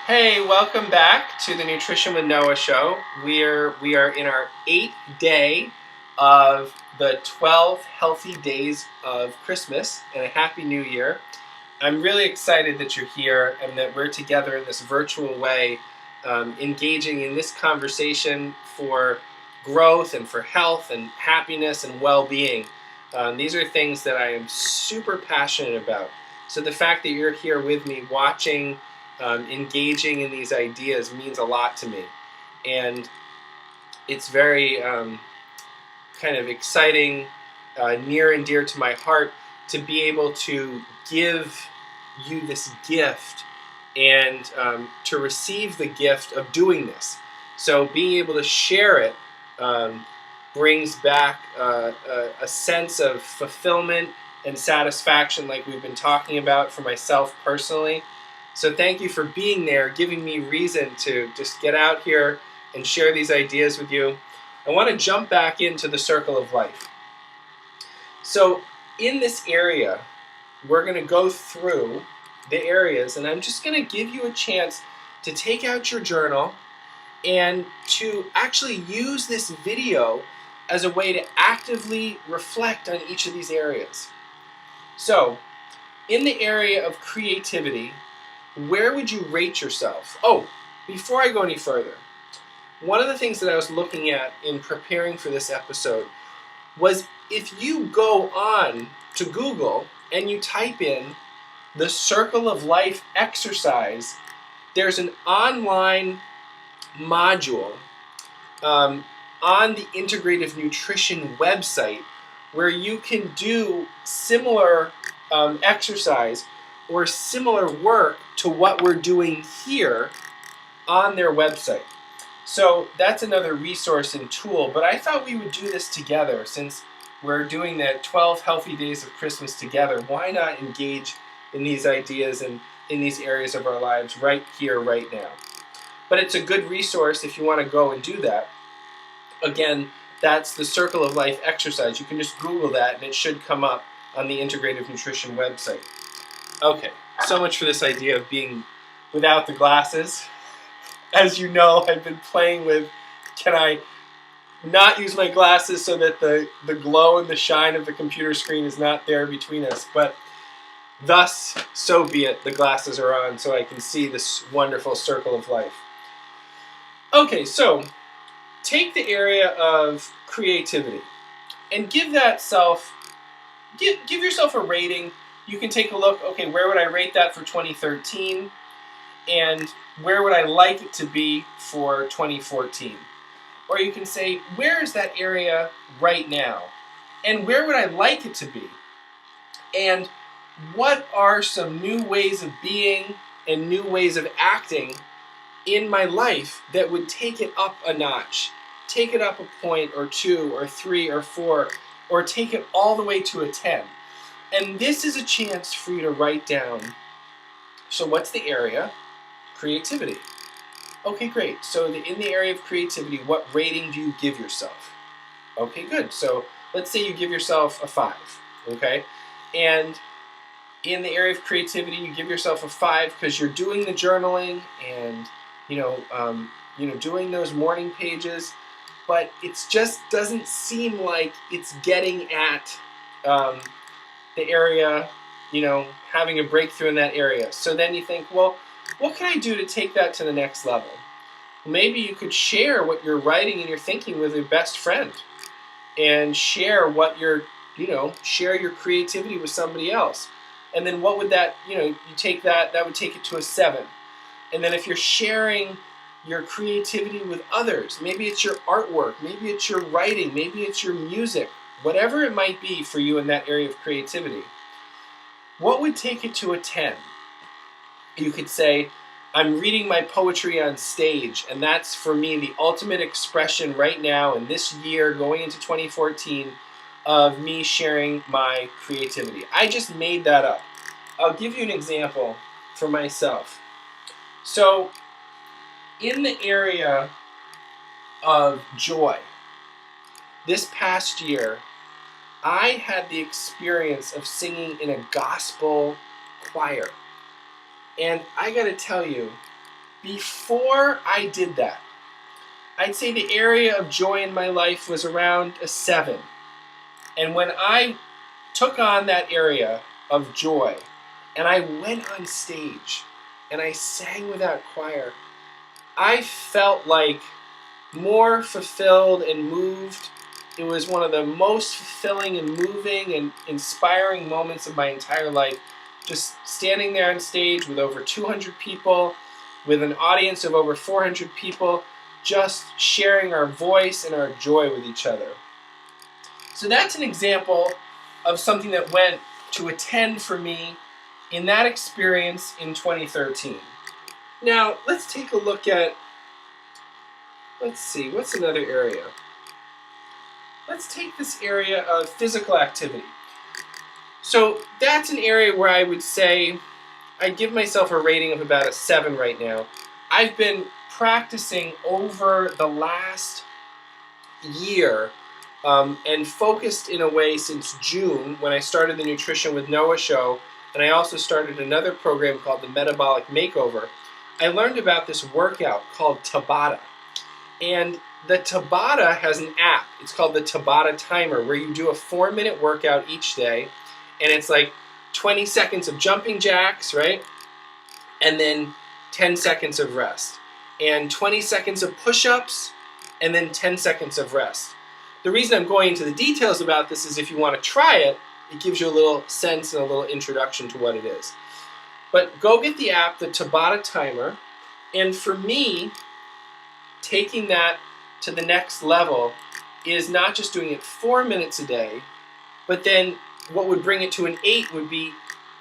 Hey, welcome back to the Nutrition with Noah show. We are in our 8th day of the 12 healthy days of Christmas and a happy new year. I'm really excited that you're here and that we're together in this virtual way, engaging in this conversation for growth and for health and happiness and well-being. These are things that I am super passionate about. So the fact that you're here with me watching, engaging in these ideas means a lot to me. And it's very kind of exciting, near and dear to my heart to be able to give you this gift and to receive the gift of doing this. So being able to share it brings back a sense of fulfillment and satisfaction like we've been talking about for myself personally. So thank you for being there, giving me reason to just get out here and share these ideas with you. I want to jump back into the circle of life. So in this area, we're going to go through the areas, and I'm just going to give you a chance to take out your journal and to actually use this video as a way to actively reflect on each of these areas. So, in the area of creativity, where would you rate yourself? Oh, before I go any further, one of the things that I was looking at in preparing for this episode was if you go on to Google and you type in the Circle of Life exercise, there's an online module on the Integrative Nutrition website where you can do similar exercise or similar work to what we're doing here on their website. So that's another resource and tool, but I thought we would do this together since we're doing the 12 healthy days of Christmas together. Why not engage in these ideas and in these areas of our lives right here, right now? But it's a good resource if you want to go and do that. Again, that's the Circle of Life exercise. You can just Google that and it should come up on the Integrative Nutrition website. Okay, so much for this idea of being without the glasses. As you know, I've been playing with, can I not use my glasses so that the glow and the shine of the computer screen is not there between us, but thus, so be it, the glasses are on so I can see this wonderful circle of life. Okay, so take the area of creativity and give yourself a rating. You can take a look, okay, where would I rate that for 2013? And where would I like it to be for 2014? Or you can say, where is that area right now? And where would I like it to be? And what are some new ways of being and new ways of acting in my life that would take it up a notch? Take it up a point or 2 or 3 or 4, or take it all the way to a 10. And this is a chance for you to write down, so what's the area? Creativity. Okay, great. So in the area of creativity, what rating do you give yourself? Okay, good. So let's say you give yourself a 5, okay? And in the area of creativity, you give yourself a 5 because you're doing the journaling and, doing those morning pages, but it just doesn't seem like it's getting at the area, having a breakthrough in that area. So then you think, well, what can I do to take that to the next level? Maybe you could share what you're writing and you're thinking with your best friend and share what share your creativity with somebody else. And then what would that, you take that would take it to a 7. And then if you're sharing your creativity with others, maybe it's your artwork, maybe it's your writing, maybe it's your music, whatever it might be for you in that area of creativity, what would take it to a 10? You could say, I'm reading my poetry on stage, and that's for me the ultimate expression right now in this year going into 2014 of me sharing my creativity. I just made that up. I'll give you an example for myself. So, in the area of joy, this past year, I had the experience of singing in a gospel choir. And I gotta tell you, Before I did that, I'd say the area of joy in my life was around a 7. And when I took on that area of joy and I went on stage and I sang with that choir, I felt like more fulfilled and moved. It was one of the most fulfilling and moving and inspiring moments of my entire life. Just standing there on stage with over 200 people, with an audience of over 400 people, just sharing our voice and our joy with each other. So that's an example of something that went to a 10 for me in that experience in 2013. Now, let's take a look at, let's see, what's another area? Let's take this area of physical activity. So that's an area where I would say I give myself a rating of about a 7 right now. I've been practicing over the last year and focused in a way since June when I started the Nutrition with Noah show, and I also started another program called the Metabolic Makeover. I learned about this workout called Tabata. And the Tabata has an app. It's called the Tabata Timer, where you do a 4-minute workout each day, and it's like 20 seconds of jumping jacks, right? And then 10 seconds of rest. And 20 seconds of push-ups, and then 10 seconds of rest. The reason I'm going into the details about this is if you want to try it, it gives you a little sense and a little introduction to what it is. But go get the app, the Tabata Timer, and for me, taking that to the next level is not just doing it 4 minutes a day, but then what would bring it to an 8 would be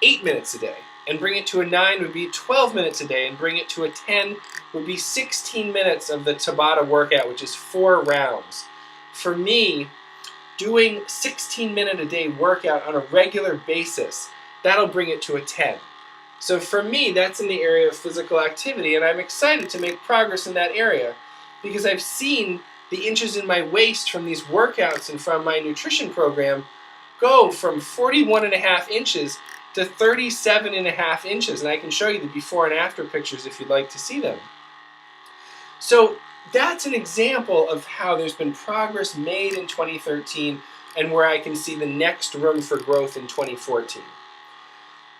8 minutes a day, and bring it to a 9 would be 12 minutes a day, and bring it to a 10 would be 16 minutes of the Tabata workout, which is 4 rounds. For me, doing 16-minute a day workout on a regular basis, that'll bring it to a 10. So for me, that's in the area of physical activity, and I'm excited to make progress in that area because I've seen the inches in my waist from these workouts and from my nutrition program go from 41.5 inches to 37.5 inches, and I can show you the before and after pictures if you'd like to see them. So that's an example of how there's been progress made in 2013 and where I can see the next room for growth in 2014.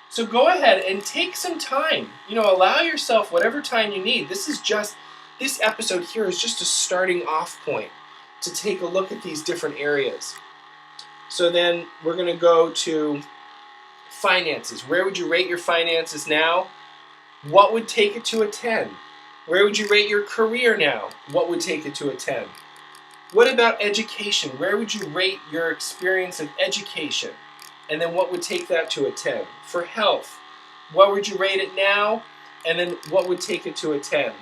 So go ahead and take some time. Allow yourself whatever time you need. This episode here is just a starting off point to take a look at these different areas. So then we're going to go to finances. Where would you rate your finances now? What would take it to a 10? Where would you rate your career now? What would take it to a 10? What about education? Where would you rate your experience of education? And then what would take that to a 10? For health, what would you rate it now? And then what would take it to a 10?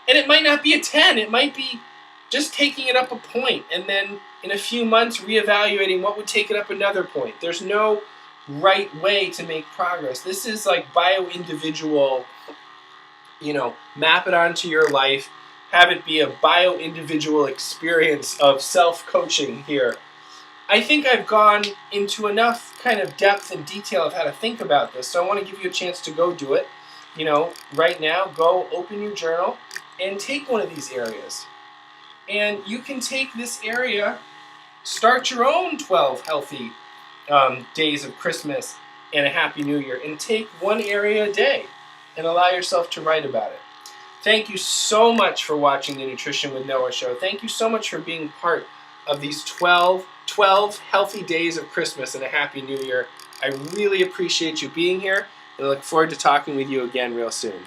And it might not be a 10. It might be just taking it up a point and then in a few months reevaluating what would take it up another point. There's no right way to make progress. This is like bio-individual, map it onto your life, have it be a bio-individual experience of self-coaching here. I think I've gone into enough kind of depth and detail of how to think about this, so I want to give you a chance to go do it. Right now, go open your journal and take one of these areas. And you can take this area, start your own 12 healthy days of Christmas and a Happy New Year, and take one area a day and allow yourself to write about it. Thank you so much for watching the Nutrition with Noah show. Thank you so much for being part of these 12 healthy days of Christmas and a Happy New Year. I really appreciate you being here, and I look forward to talking with you again real soon.